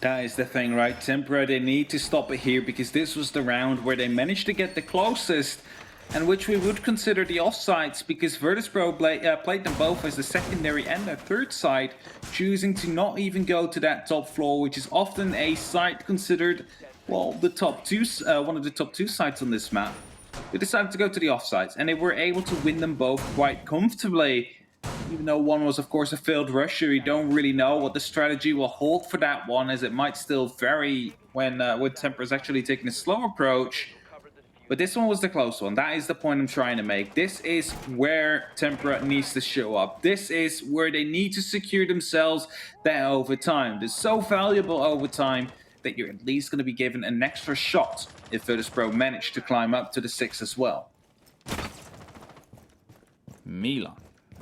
That is the thing, right? Tempra, they need to stop it here because this was the round where they managed to get the closest, and which we would consider the offsides because Virtus.pro played them both as the secondary and the third side, choosing to not even go to that top floor, which is often a side considered, well, the top two, one of the top 2 sides on this map. They decided to go to the offsides, and they were able to win them both quite comfortably. Even though one was, of course, a failed rusher, you don't really know what the strategy will hold for that one, as it might still vary when Tempra is actually taking a slow approach. But this one was the close one. That is the point I'm trying to make. This is where Tempra needs to show up. This is where they need to secure themselves that overtime. They're so valuable overtime that you're at least going to be given an extra shot if Virtus.pro manage to climb up to the 6 as well. Milan,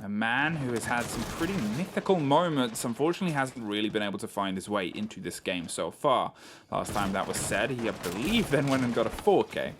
a man who has had some pretty mythical moments, unfortunately hasn't really been able to find his way into this game so far. Last time that was said, he, I believe, then went and got a 4K.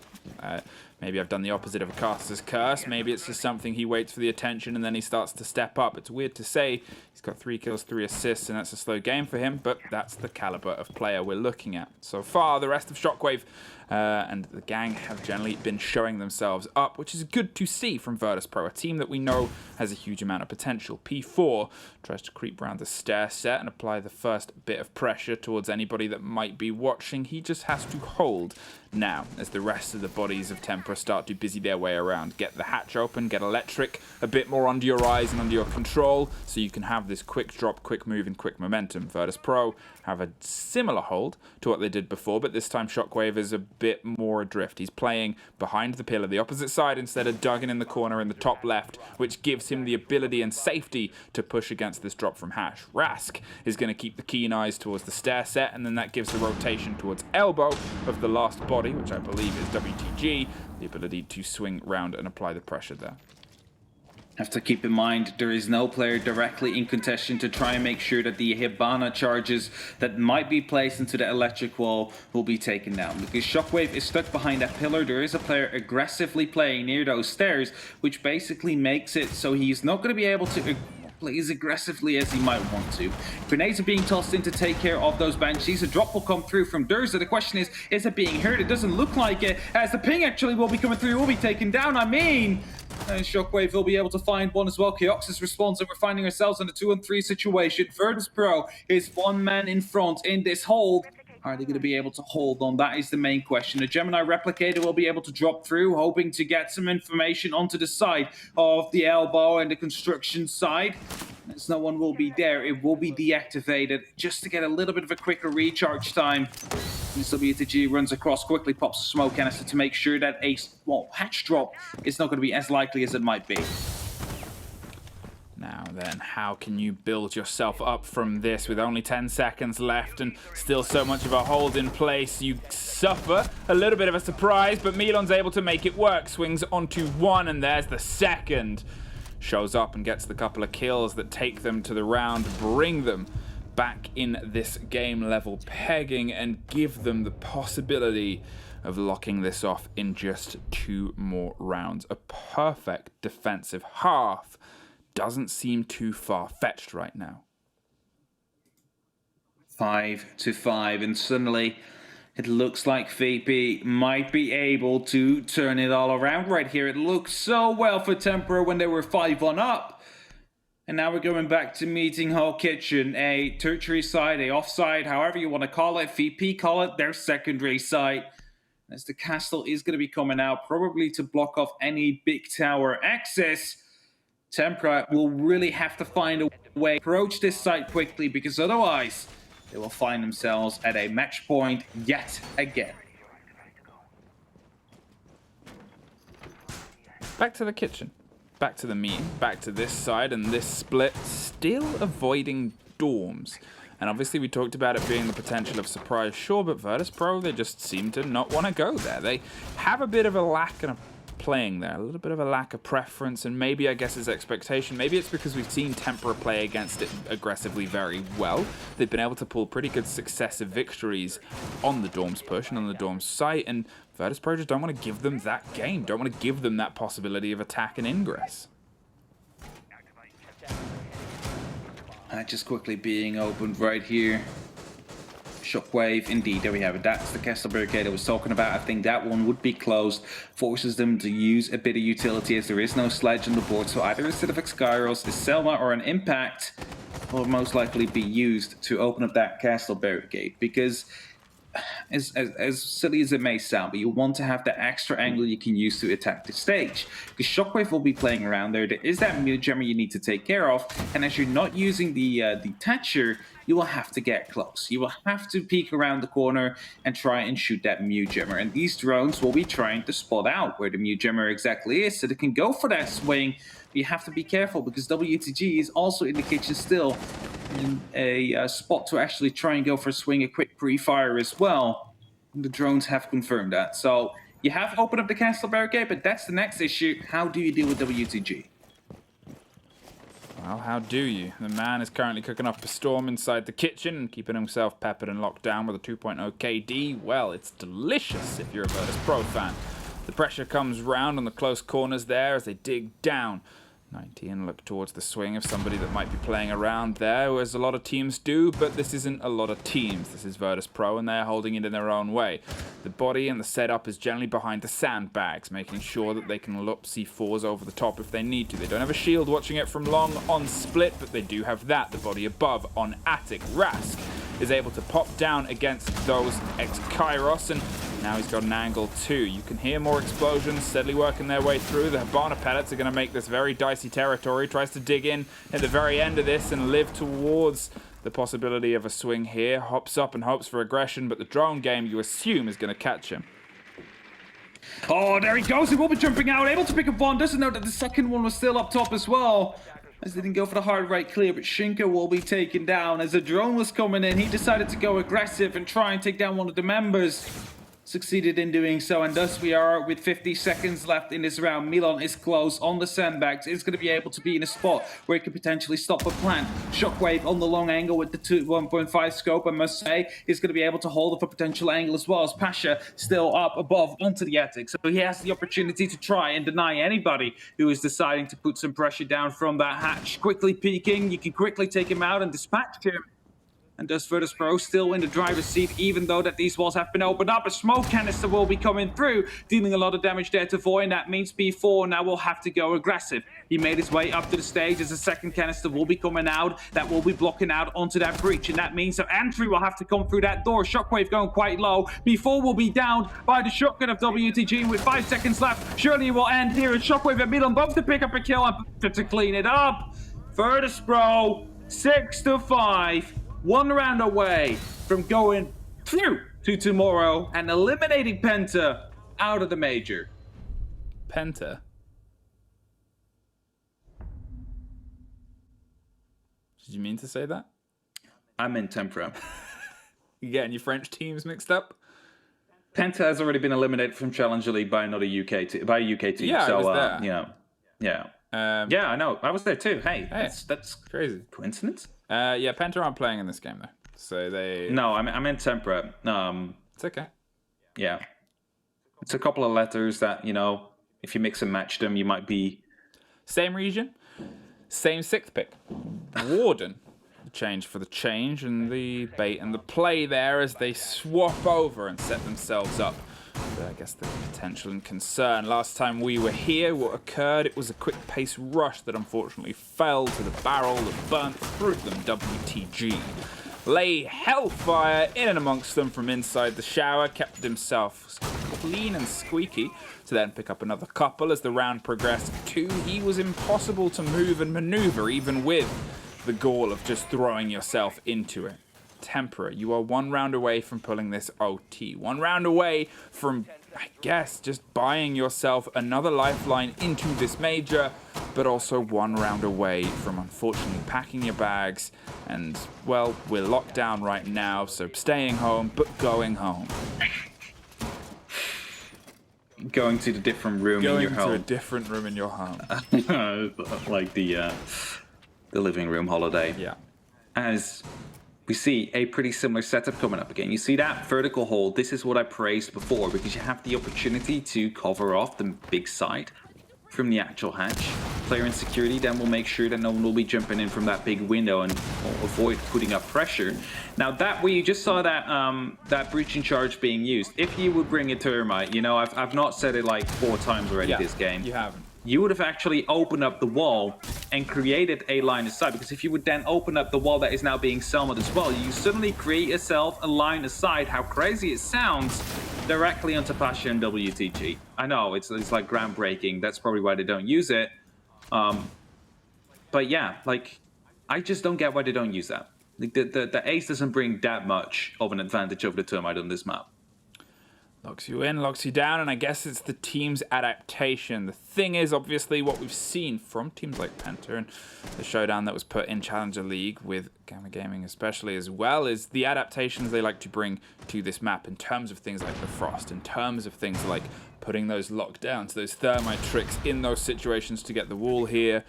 Maybe I've done the opposite of a caster's curse. Maybe it's just something he waits for the attention and then he starts to step up. It's weird to say. He's got 3 kills, 3 assists, and that's a slow game for him, but that's the caliber of player we're looking at. So far, the rest of Shockwave and the gang have generally been showing themselves up, which is good to see from Virtus.pro, a team that we know has a huge amount of potential. P4 tries to creep around the stair set and apply the first bit of pressure towards anybody that might be watching. He just has to hold now as the rest of the bodies of Tempra start to busy their way around. Get the hatch open, get electric a bit more under your eyes and under your control so you can have this quick drop, quick move, and quick momentum. Virtus.pro have a similar hold to what they did before, but this time Shockwave is a bit more adrift. He's playing behind the pillar, the opposite side, instead of Duggan in the corner in the top left, which gives him the ability and safety to push against this drop from Hash. Rask is going to keep the keen eyes towards the stair set, and then that gives the rotation towards elbow of the last body, which I believe is WTG, the ability to swing round and apply the pressure there. Have to keep in mind there is no player directly in contention to try and make sure that the Hibana charges that might be placed into the electric wall will be taken down. Because Shockwave is stuck behind that pillar, there is a player aggressively playing near those stairs, which basically makes it so he's not going to be able to play as aggressively as he might want to. Grenades are being tossed in to take care of those Banshees. A drop will come through from Durza. The question is it being heard? It doesn't look like it, as the ping actually will be coming through, will be taken down. And Shockwave will be able to find one as well. Keoxys responds, and we're finding ourselves in a 2-on-3 situation. Virtus.pro is one man in front in this hold. Are they going to be able to hold on? That is the main question. A Gemini Replicator will be able to drop through, hoping to get some information onto the side of the elbow and the construction side. As no one will be there, it will be deactivated just to get a little bit of a quicker recharge time. WTG runs across, quickly pops a smoke canister to make sure that a hatch drop is not going to be as likely as it might be. Now then, how can you build yourself up from this with only 10 seconds left and still so much of a hold in place? You suffer a little bit of a surprise, but Milon's able to make it work. Swings onto one, and there's the second. Shows up and gets the couple of kills that take them to the round, bring them back in this game level pegging, and give them the possibility of locking this off in just 2 more rounds. A perfect defensive half doesn't seem too far-fetched right now. 5-5, and suddenly it looks like VP might be able to turn it all around right here. It looked so well for Tempra when they were 5-1 up. And now we're going back to Meeting Hall Kitchen, a tertiary side, a offside, however you want to call it. VP call it their secondary side. As the castle is going to be coming out, probably to block off any big tower access. Tempra will really have to find a way to approach this site quickly, because otherwise they will find themselves at a match point yet again. Back to the kitchen. Back to the meeting. Back to this side and this split. Still avoiding dorms. And obviously we talked about it being the potential of surprise, sure, but Virtus.pro, they just seem to not want to go there. They have a bit of a lack of playing there, a little bit of a lack of preference, and maybe I guess it's expectation. Maybe it's because we've seen Tempra play against it aggressively very well. They've been able to pull pretty good successive victories on the dorms push and on the dorms site, and Virtus.pro just don't want to give them that game, don't want to give them that possibility of attack and ingress. Just quickly being opened right here. Shockwave, indeed, there we have it. That's the castle barricade I was talking about. I think that one would be closed. Forces them to use a bit of utility, as there is no sledge on the board. So either a Cinefic Skyros, a Selma, or an Impact will most likely be used to open up that castle barricade. Because as silly as it may sound, but you want to have the extra angle you can use to attack the stage. Because Shockwave will be playing around there. There is that mute jammer you need to take care of. And as you're not using the Thatcher, you will have to get close. You will have to peek around the corner and try and shoot that mute jammer. And these drones will be trying to spot out where the mute jammer exactly is, so they can go for that swing. But you have to be careful, because WTG is also in the kitchen still in a spot to actually try and go for a swing, a quick pre-fire as well. And the drones have confirmed that. So you have opened up the castle barricade, but that's the next issue. How do you deal with WTG? Well, how do you? The man is currently cooking up a storm inside the kitchen and keeping himself peppered and locked down with a 2.0 KD. Well, it's delicious if you're a Virtus.pro fan. The pressure comes round on the close corners there as they dig down. 19 look towards the swing of somebody that might be playing around there, as a lot of teams do, but this isn't a lot of teams. This is Virtus.pro, and they're holding it in their own way. The body and the setup is generally behind the sandbags, making sure that they can loop C4s over the top if they need to. They don't have a shield watching it from long on split, but they do have that. The body above on attic. Rask is able to pop down against those ex-Kairos, and now he's got an angle too. You can hear more explosions steadily working their way through. The Habana pellets are going to make this very dicey territory. Tries to dig in at the very end of this and live towards the possibility of a swing here. Hops up and hopes for aggression, but the drone game, you assume, is going to catch him. Oh, there he goes. He will be jumping out, able to pick up one. Doesn't know that the second one was still up top as well, as they didn't go for the hard right clear, but Shinka will be taken down. As the drone was coming in, he decided to go aggressive and try and take down one of the members. succeeded in doing so, and thus we are with 50 seconds left in this round. Milan is close on the sandbags. It's going to be able to be in a spot where it could potentially stop a plant. Shockwave on the long angle with the 1.5 scope, I must say, is going to be able to hold off a potential angle as well, as Pasha still up above onto the attic. So he has the opportunity to try and deny anybody who is deciding to put some pressure down from that hatch. Quickly peeking, you can quickly take him out and dispatch him. And does Virtus.pro still in the driver's seat, even though that these walls have been opened up. A smoke canister will be coming through, dealing a lot of damage there to Void, and that means B4 now will have to go aggressive. He made his way up to the stage as a second canister will be coming out. That will be blocking out onto that breach, and that means that entry will have to come through that door. Shockwave going quite low. B4 will be downed by the shotgun of WTG with 5 seconds left. Surely it will end here, and Shockwave and Milan both to pick up a kill and to clean it up. Virtus.pro 6-5. 1 round away from going through to tomorrow and eliminating Penta out of the major. Penta? Did you mean to say that? I meant Tempra. You getting your French teams mixed up? Penta has already been eliminated from Challenger League by another UK team. Yeah, so, I was there. Yeah. Yeah, I know. I was there too. Hey. That's crazy. Coincidence? Yeah, Penta aren't playing in this game though, so they. No, I'm in Tempra. It's okay. Yeah, it's a couple of letters that if you mix and match them, you might be. Same region, same 6th pick. Warden. The change for the change, and the bait and the play there as they swap over and set themselves up. I guess the potential and concern. Last time we were here, what occurred? It was a quick pace rush that unfortunately fell to the barrel that burnt through them. WTG lay hellfire in and amongst them from inside the shower, kept himself clean and squeaky to then pick up another couple as the round progressed. 2, he was impossible to move and maneuver, even with the gall of just throwing yourself into it. Tempra, you are 1 round away from pulling this OT. 1 round away from, I guess, just buying yourself another lifeline into this major, but also 1 round away from unfortunately packing your bags. And, well, we're locked down right now, so staying home, but going home. Going to the different room in your home. Going to a different room in your home. Like the living room holiday. Yeah. As we see a pretty similar setup coming up again. You see that vertical hold. This is what I praised before, because you have the opportunity to cover off the big side from the actual hatch. Player in security then will make sure that no one will be jumping in from that big window and will avoid putting up pressure. Now that way, you just saw that that breaching charge being used. If you would bring a termite, I've not said it like 4 times already this game. You haven't. You would have actually opened up the wall and created a line of sight, because if you would then open up the wall that is now being selmed as well, you suddenly create yourself a line of sight, how crazy it sounds, directly onto Pasha and WTG. I know, it's like groundbreaking, that's probably why they don't use it. But yeah, like, I just don't get why they don't use that. Like, the ace doesn't bring that much of an advantage over the termite on this map. Locks you in, locks you down, and I guess it's the team's adaptation. The thing is, obviously, what we've seen from teams like Penta and the showdown that was put in Challenger League with Gamma Gaming especially as well, is the adaptations they like to bring to this map in terms of things like the frost, in terms of things like putting those lockdowns, those thermite tricks in those situations to get the wall here.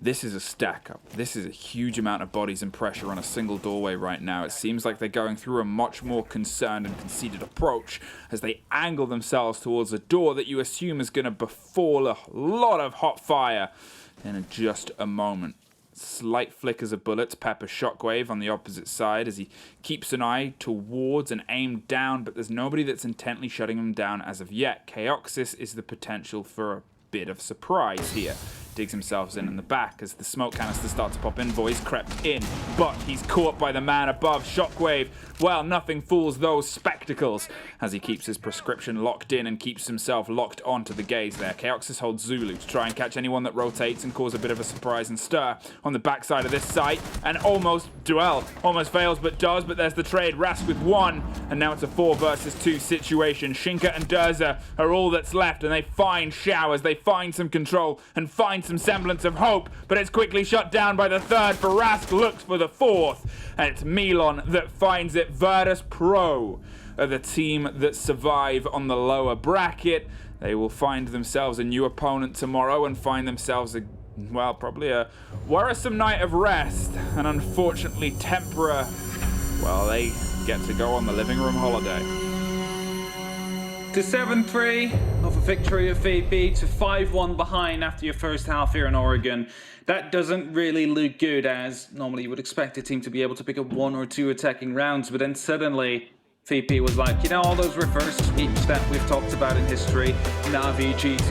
This is a stack up. This is a huge amount of bodies and pressure on a single doorway right now. It seems like they're going through a much more concerned and conceited approach as they angle themselves towards a door that you assume is going to befall a lot of hot fire in just a moment. Slight flickers of bullets pepper Shockwave on the opposite side as he keeps an eye towards and aimed down, but there's nobody that's intently shutting him down as of yet. Chaoxis is the potential for a bit of surprise here. Digs himself in the back as the smoke canister starts to pop in. Voice crept in, but he's caught by the man above. Shockwave, well, nothing fools those spectacles as he keeps his prescription locked in and keeps himself locked onto the gaze there. Chaoxis holds Zulu to try and catch anyone that rotates and cause a bit of a surprise and stir on the backside of this site. And almost fails, but does. But there's the trade. Rask with 1, and now it's a 4 versus 2 situation. Shinka and Durza are all that's left, and they find showers. They find some control and find some semblance of hope, but it's quickly shut down by the 3rd. Rask looks for the 4th, and it's Milan that finds it. Virtus.pro are the team that survive on the lower bracket. They will find themselves a new opponent tomorrow and find themselves well, probably a worrisome night of rest. And unfortunately, Tempra, well, they get to go on the living room holiday. To 7-3 of a victory of VP to 5-1 behind after your first half here in Oregon. That doesn't really look good, as normally you would expect a team to be able to pick up 1 or 2 attacking rounds, but then suddenly VP was like, you know, all those reverse sweeps that we've talked about in history, Navi, G2,